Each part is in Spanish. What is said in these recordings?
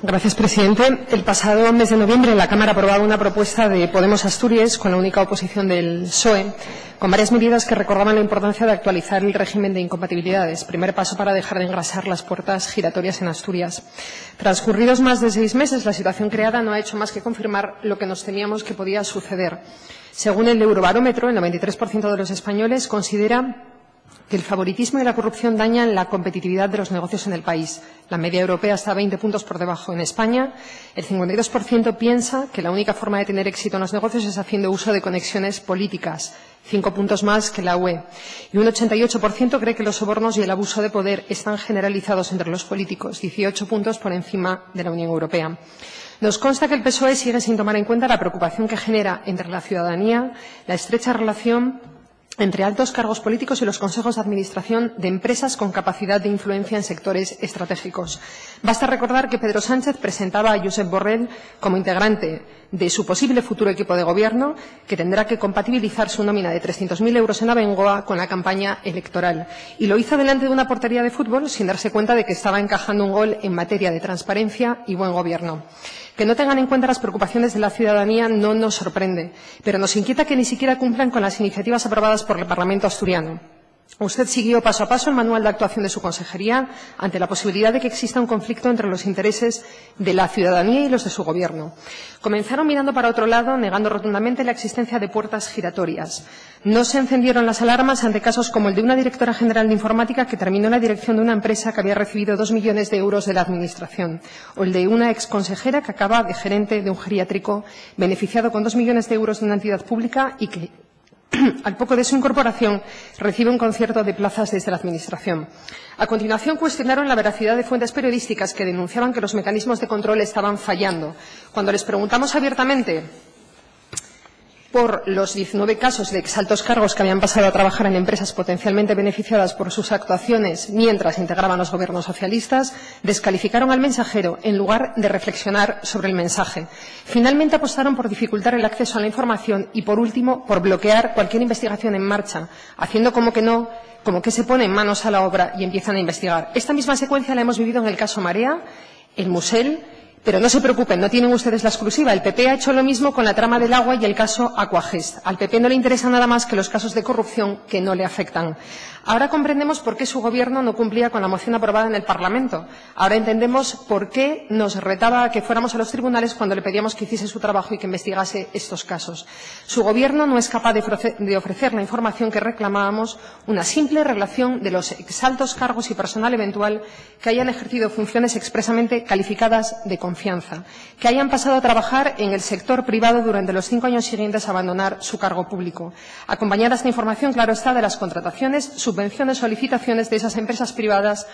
Gracias, presidente. El pasado mes de noviembre la Cámara aprobaba una propuesta de Podemos Asturias con la única oposición del PSOE, con varias medidas que recordaban la importancia de actualizar el régimen de incompatibilidades, primer paso para dejar de engrasar las puertas giratorias en Asturias. Transcurridos más de 6 meses, la situación creada no ha hecho más que confirmar lo que nos temíamos que podía suceder. Según el Eurobarómetro, el 93% de los españoles considera que el favoritismo y la corrupción dañan la competitividad de los negocios en el país. La media europea está 20 puntos por debajo. En España, el 52% piensa que la única forma de tener éxito en los negocios es haciendo uso de conexiones políticas, 5 puntos más que la UE. Y un 88% cree que los sobornos y el abuso de poder están generalizados entre los políticos, 18 puntos por encima de la Unión Europea. Nos consta que el PSOE sigue sin tomar en cuenta la preocupación que genera entre la ciudadanía la estrecha relación entre altos cargos políticos y los consejos de administración de empresas con capacidad de influencia en sectores estratégicos. Basta recordar que Pedro Sánchez presentaba a Josep Borrell como integrante de su posible futuro equipo de gobierno, que tendrá que compatibilizar su nómina de 300.000 euros en Abengoa con la campaña electoral. Y lo hizo delante de una portería de fútbol sin darse cuenta de que estaba encajando un gol en materia de transparencia y buen gobierno. Que no tengan en cuenta las preocupaciones de la ciudadanía no nos sorprende, pero nos inquieta que ni siquiera cumplan con las iniciativas aprobadas por el Parlamento asturiano. Usted siguió paso a paso el manual de actuación de su consejería ante la posibilidad de que exista un conflicto entre los intereses de la ciudadanía y los de su Gobierno. Comenzaron mirando para otro lado, negando rotundamente la existencia de puertas giratorias. No se encendieron las alarmas ante casos como el de una directora general de informática que terminó en la dirección de una empresa que había recibido 2 millones de euros de la Administración, o el de una exconsejera que acaba de gerente de un geriátrico beneficiado con 2 millones de euros de una entidad pública y que al poco de su incorporación, recibe un concierto de plazas desde la Administración. A continuación, cuestionaron la veracidad de fuentes periodísticas que denunciaban que los mecanismos de control estaban fallando. Cuando les preguntamos abiertamente por los 19 casos de exaltos cargos que habían pasado a trabajar en empresas potencialmente beneficiadas por sus actuaciones mientras integraban los gobiernos socialistas, descalificaron al mensajero en lugar de reflexionar sobre el mensaje. Finalmente apostaron por dificultar el acceso a la información y, por último, por bloquear cualquier investigación en marcha, haciendo como que se ponen manos a la obra y empiezan a investigar. Esta misma secuencia la hemos vivido en el caso Marea, el Musel. Pero no se preocupen, no tienen ustedes la exclusiva. El PP ha hecho lo mismo con la trama del agua y el caso Aquagest. Al PP no le interesa nada más que los casos de corrupción que no le afectan. Ahora comprendemos por qué su Gobierno no cumplía con la moción aprobada en el Parlamento. Ahora entendemos por qué nos retaba a que fuéramos a los tribunales cuando le pedíamos que hiciese su trabajo y que investigase estos casos. Su Gobierno no es capaz de ofrecer la información que reclamábamos, una simple relación de los exaltos cargos y personal eventual que hayan ejercido funciones expresamente calificadas de confianza, que hayan pasado a trabajar en el sector privado durante los 5 años siguientes a abandonar su cargo público. Acompañada esta información, claro está, de las contrataciones, subvenciones o licitaciones de esas empresas privadas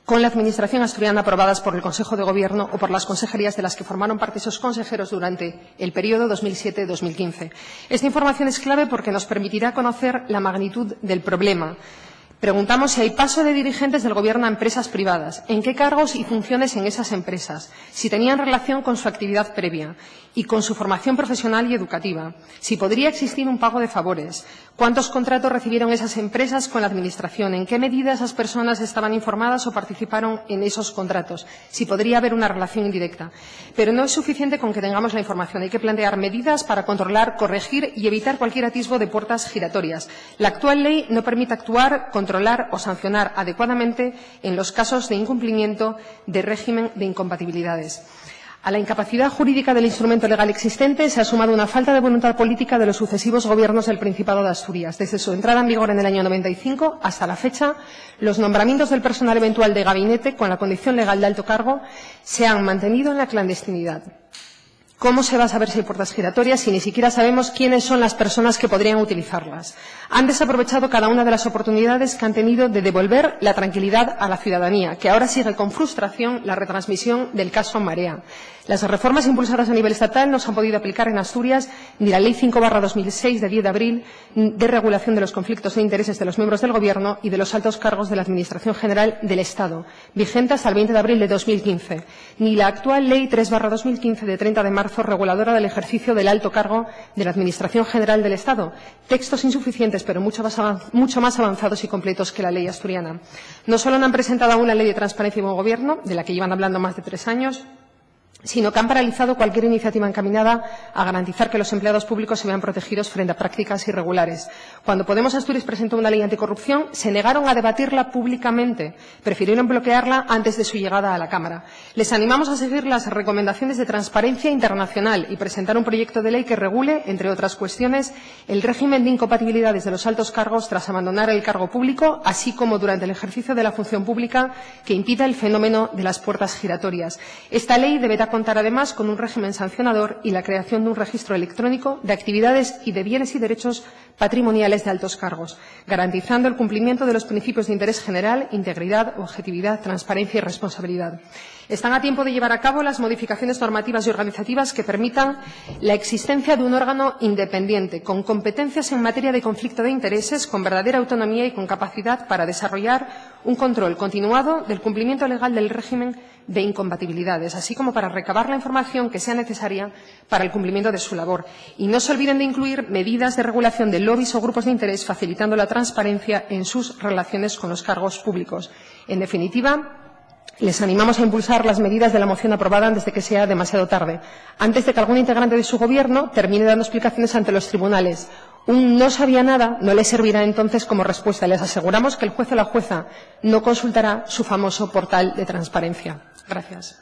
con la Administración asturiana aprobadas por el Consejo de Gobierno o por las consejerías de las que formaron parte esos consejeros durante el periodo 2007-2015. Esta información es clave porque nos permitirá conocer la magnitud del problema. Preguntamos si hay paso de dirigentes del Gobierno a empresas privadas, en qué cargos y funciones en esas empresas, si tenían relación con su actividad previa y con su formación profesional y educativa, si podría existir un pago de favores, cuántos contratos recibieron esas empresas con la Administración, en qué medida esas personas estaban informadas o participaron en esos contratos, si podría haber una relación indirecta. Pero no es suficiente con que tengamos la información, hay que plantear medidas para controlar, corregir y evitar cualquier atisbo de puertas giratorias. La actual ley no permite actuar, controlar o sancionar adecuadamente en los casos de incumplimiento de régimen de incompatibilidades. A la incapacidad jurídica del instrumento legal existente se ha sumado una falta de voluntad política de los sucesivos gobiernos del Principado de Asturias. Desde su entrada en vigor en el año 95 hasta la fecha, los nombramientos del personal eventual de gabinete con la condición legal de alto cargo se han mantenido en la clandestinidad. ¿Cómo se va a saber si hay puertas giratorias si ni siquiera sabemos quiénes son las personas que podrían utilizarlas? Han desaprovechado cada una de las oportunidades que han tenido de devolver la tranquilidad a la ciudadanía, que ahora sigue con frustración la retransmisión del caso Marea. Las reformas impulsadas a nivel estatal no se han podido aplicar en Asturias ni la Ley 5/2006 de 10 de abril de regulación de los conflictos de intereses de los miembros del Gobierno y de los altos cargos de la Administración General del Estado, vigente hasta el 20 de abril de 2015, ni la actual Ley 3/2015 de 30 de marzo ejerzo reguladora del ejercicio del alto cargo de la Administración General del Estado. Textos insuficientes, pero mucho más avanzados y completos que la ley asturiana. No solo no han presentado aún la Ley de Transparencia y Buen Gobierno, de la que llevan hablando más de 3 años, sino que han paralizado cualquier iniciativa encaminada a garantizar que los empleados públicos se vean protegidos frente a prácticas irregulares. Cuando Podemos Asturias presentó una ley anticorrupción, se negaron a debatirla públicamente, prefirieron bloquearla antes de su llegada a la Cámara. Les animamos a seguir las recomendaciones de Transparencia Internacional y presentar un proyecto de ley que regule, entre otras cuestiones, el régimen de incompatibilidades de los altos cargos tras abandonar el cargo público, así como durante el ejercicio de la función pública que impida el fenómeno de las puertas giratorias. Esta ley deberá contar además con un régimen sancionador y la creación de un registro electrónico de actividades y de bienes y derechos patrimoniales de altos cargos, garantizando el cumplimiento de los principios de interés general, integridad, objetividad, transparencia y responsabilidad. Están a tiempo de llevar a cabo las modificaciones normativas y organizativas que permitan la existencia de un órgano independiente, con competencias en materia de conflicto de intereses, con verdadera autonomía y con capacidad para desarrollar un control continuado del cumplimiento legal del régimen de incompatibilidades, así como para recabar la información que sea necesaria para el cumplimiento de su labor. Y no se olviden de incluir medidas de regulación de lobbies o grupos de interés, facilitando la transparencia en sus relaciones con los cargos públicos. En definitiva, les animamos a impulsar las medidas de la moción aprobada antes de que sea demasiado tarde, antes de que algún integrante de su Gobierno termine dando explicaciones ante los tribunales. Un no sabía nada no le servirá entonces como respuesta. Les aseguramos que el juez o la jueza no consultará su famoso portal de transparencia. Gracias.